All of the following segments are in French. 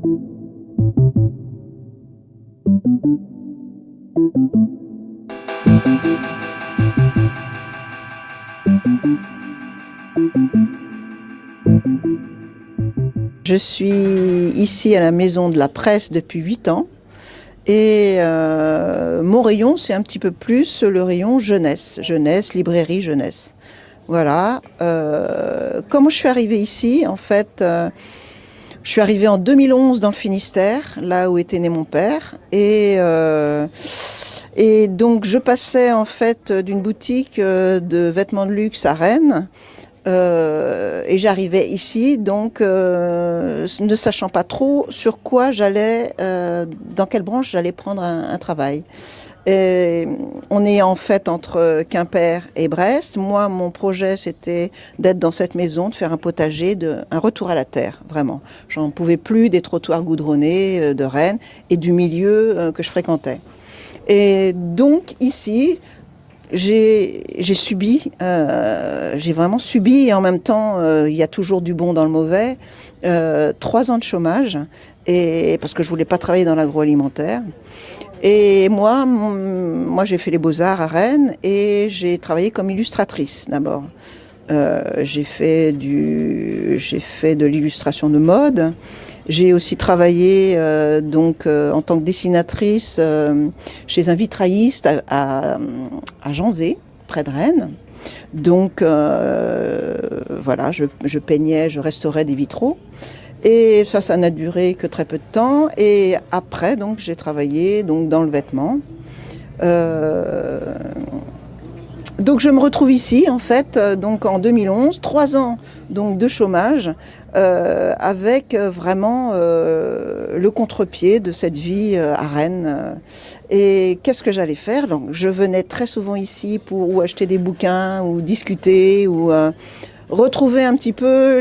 Je suis ici à la Maison de la Presse depuis 8 ans et mon rayon c'est un petit peu plus le rayon jeunesse, librairie jeunesse. Voilà. Comment je suis arrivée ici? En fait, je suis arrivée en 2011 dans le Finistère, là où était né mon père. Et donc je passais en fait d'une boutique de vêtements de luxe à Rennes. Et j'arrivais ici, donc ne sachant pas trop sur quoi j'allais, dans quelle branche j'allais prendre un travail. Et on est en fait entre Quimper et Brest. Moi, mon projet, c'était d'être dans cette maison, de faire un potager, un retour à la terre, vraiment. J'en pouvais plus des trottoirs goudronnés de Rennes et du milieu que je fréquentais. Et donc ici, j'ai vraiment subi, et en même temps, il y a toujours du bon dans le mauvais, 3 ans de chômage, et, parce que je voulais pas travailler dans l'agroalimentaire. Et moi, j'ai fait les Beaux-Arts à Rennes, et j'ai travaillé comme illustratrice d'abord. J'ai fait de l'illustration de mode. J'ai aussi travaillé en tant que dessinatrice chez un vitrailliste à Janzé, près de Rennes. Donc voilà, je peignais, je restaurais des vitraux. Et ça n'a duré que très peu de temps. Et après, donc, j'ai travaillé donc, dans le vêtement. Donc je me retrouve ici en fait, donc en 2011, 3 ans donc de chômage, avec vraiment le contre-pied de cette vie à Rennes. Et qu'est-ce que j'allais faire? Donc je venais très souvent ici pour ou acheter des bouquins ou discuter ou retrouver un petit peu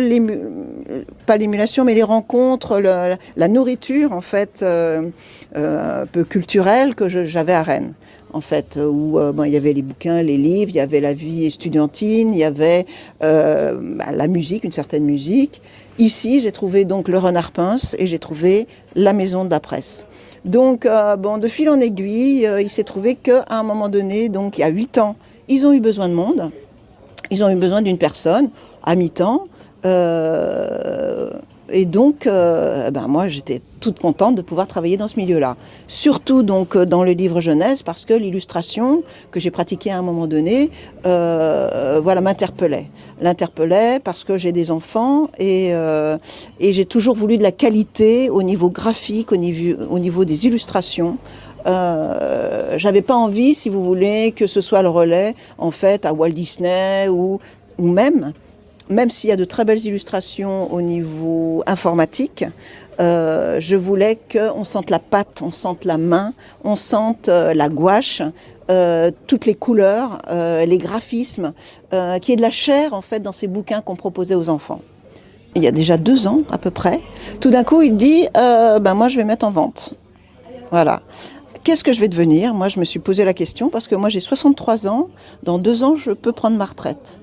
pas l'émulation mais les rencontres, la nourriture en fait un peu culturelle que j'avais à Rennes. En fait, où il y avait les bouquins, les livres, il y avait la vie estudiantine, il y avait la musique, une certaine musique. Ici, j'ai trouvé donc le Renard Pince et j'ai trouvé la Maison de la Presse. Donc, de fil en aiguille, il s'est trouvé qu'à un moment donné, donc il y a 8 ans, ils ont eu besoin de monde. Ils ont eu besoin d'une personne à mi-temps. Et donc, moi, j'étais toute contente de pouvoir travailler dans ce milieu-là. Surtout donc dans le livre jeunesse, parce que l'illustration que j'ai pratiquée à un moment donné, m'interpellait. L'interpellait parce que j'ai des enfants et j'ai toujours voulu de la qualité au niveau graphique, au niveau des illustrations. J'avais pas envie, si vous voulez, que ce soit le relais, en fait, à Walt Disney ou même s'il y a de très belles illustrations au niveau informatique, je voulais qu'on sente la patte, on sente la main, on sente la gouache, toutes les couleurs, les graphismes, qu'il y ait de la chair en fait dans ces bouquins qu'on proposait aux enfants. Il y a déjà 2 ans à peu près, tout d'un coup il dit moi je vais mettre en vente. Voilà. Qu'est-ce que je vais devenir? Moi je me suis posé la question parce que moi j'ai 63 ans, dans 2 ans je peux prendre ma retraite.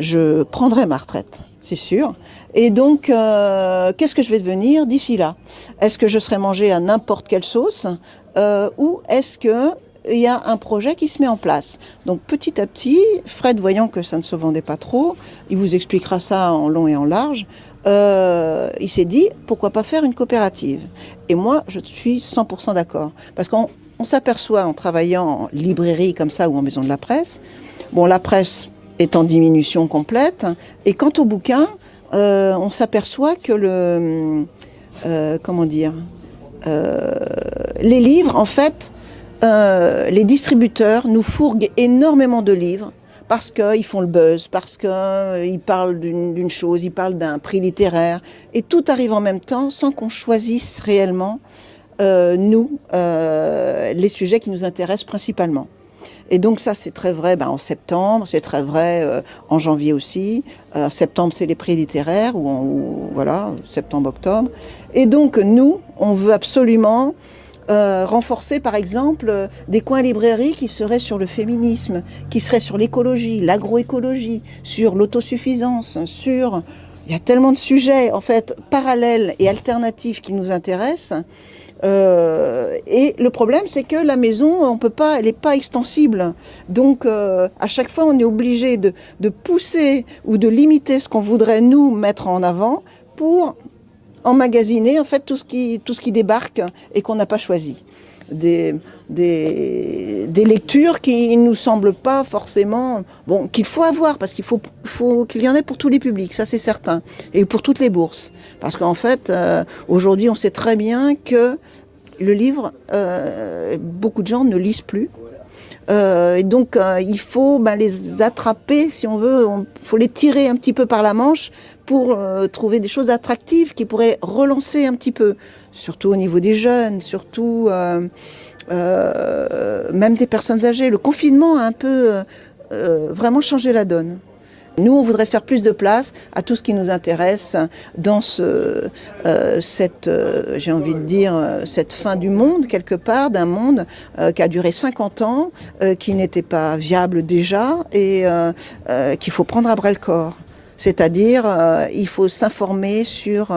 Je prendrai ma retraite, c'est sûr. Et donc, qu'est-ce que je vais devenir d'ici là? Est-ce que je serai mangée à n'importe quelle sauce ou est-ce qu'il y a un projet qui se met en place? Donc, petit à petit, Fred, voyant que ça ne se vendait pas trop, il vous expliquera ça en long et en large, il s'est dit, pourquoi pas faire une coopérative? Et moi, je suis 100% d'accord. Parce qu'on s'aperçoit en travaillant en librairie comme ça ou en maison de la presse, la presse est en diminution complète. Et quant au bouquin, on s'aperçoit que les livres, en fait, les distributeurs nous fourguent énormément de livres parce qu'ils font le buzz, parce qu'ils parlent d'une chose, ils parlent d'un prix littéraire. Et tout arrive en même temps sans qu'on choisisse réellement, les sujets qui nous intéressent principalement. Et donc ça, c'est très vrai en septembre, c'est très vrai en janvier aussi. Septembre, c'est les prix littéraires, septembre-octobre. Et donc, nous, on veut absolument renforcer, par exemple, des coins librairies qui seraient sur le féminisme, qui seraient sur l'écologie, l'agroécologie, sur l'autosuffisance, sur Il y a tellement de sujets, en fait, parallèles et alternatifs qui nous intéressent. Et le problème, c'est que la maison, on peut pas, elle n'est pas extensible. Donc, à chaque fois, on est obligé de pousser ou de limiter ce qu'on voudrait nous mettre en avant pour emmagasiner en fait tout ce qui débarque et qu'on n'a pas choisi. Des lectures qui ne nous semblent pas forcément... Bon, qu'il faut avoir, parce qu'il faut qu'il y en ait pour tous les publics, ça c'est certain, et pour toutes les bourses. Parce qu'en fait, aujourd'hui, on sait très bien que le livre, beaucoup de gens ne lisent plus. Et donc, il faut les attraper, si on veut, faut les tirer un petit peu par la manche pour trouver des choses attractives qui pourraient relancer un petit peu, surtout au niveau des jeunes, surtout même des personnes âgées. Le confinement a un peu vraiment changé la donne. Nous, on voudrait faire plus de place à tout ce qui nous intéresse dans j'ai envie de dire, cette fin du monde, quelque part, d'un monde qui a duré 50 ans, qui n'était pas viable déjà et qu'il faut prendre à bras le corps. C'est-à-dire, il faut s'informer sur...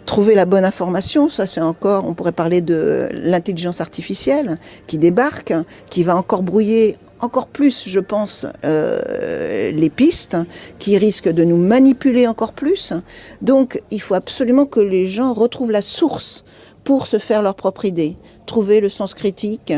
trouver la bonne information, ça c'est encore, on pourrait parler de l'intelligence artificielle qui débarque, qui va encore brouiller encore plus, je pense, les pistes, qui risquent de nous manipuler encore plus. Donc, il faut absolument que les gens retrouvent la source pour se faire leur propre idée. Trouver le sens critique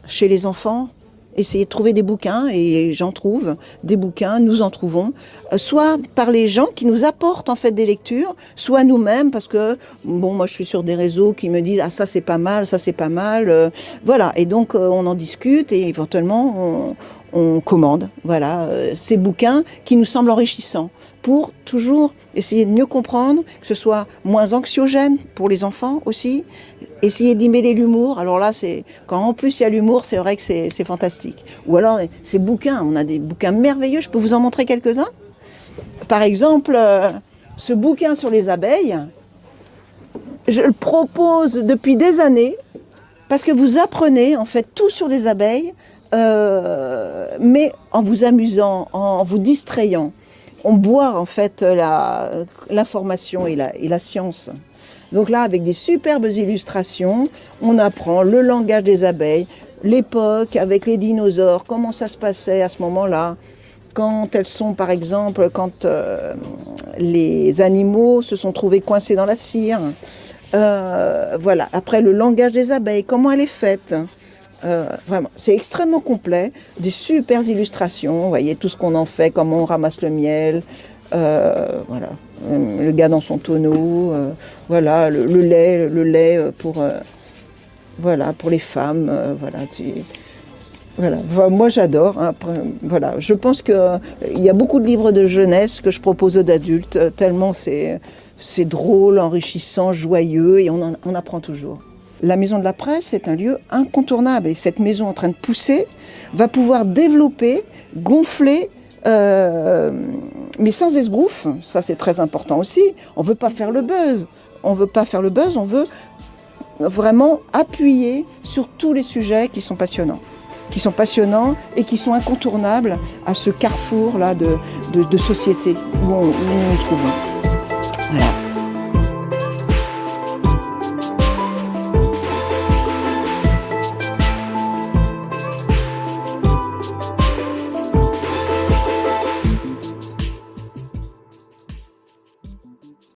chez les enfants, essayer de trouver des bouquins, et j'en trouve des bouquins, nous en trouvons, soit par les gens qui nous apportent en fait des lectures, soit nous-mêmes, parce que, bon, moi je suis sur des réseaux qui me disent « Ah, ça c'est pas mal, ça c'est pas mal voilà, et donc on en discute, et éventuellement on commande, voilà, ces bouquins qui nous semblent enrichissants, pour toujours essayer de mieux comprendre, que ce soit moins anxiogène pour les enfants aussi, essayer d'y mêler l'humour. Alors là, quand en plus il y a l'humour, c'est vrai que c'est fantastique. Ou alors, ces bouquins, on a des bouquins merveilleux, je peux vous en montrer quelques-uns. Par exemple, ce bouquin sur les abeilles, je le propose depuis des années, parce que vous apprenez en fait tout sur les abeilles, mais en vous amusant, en vous distrayant. On boit en fait l'information et la science. Donc là, avec des superbes illustrations, on apprend le langage des abeilles, l'époque avec les dinosaures, comment ça se passait à ce moment-là, quand elles sont, par exemple, quand les animaux se sont trouvés coincés dans la cire. Voilà. Après, le langage des abeilles, comment elle est faite. Vraiment, c'est extrêmement complet, des super illustrations, vous voyez tout ce qu'on en fait, comment on ramasse le miel, voilà, le gars dans son tonneau, voilà, le lait pour, voilà, pour les femmes, voilà, voilà. Moi j'adore, hein, voilà, je pense qu'il y a beaucoup de livres de jeunesse que je propose aux adultes, tellement c'est drôle, enrichissant, joyeux, et on apprend toujours. La Maison de la Presse est un lieu incontournable, et cette maison en train de pousser va pouvoir développer, gonfler, mais sans esbrouffe. Ça c'est très important aussi. On ne veut pas faire le buzz. On veut vraiment appuyer sur tous les sujets qui sont passionnants et qui sont incontournables à ce carrefour là de société où nous nous trouvons. Voilà.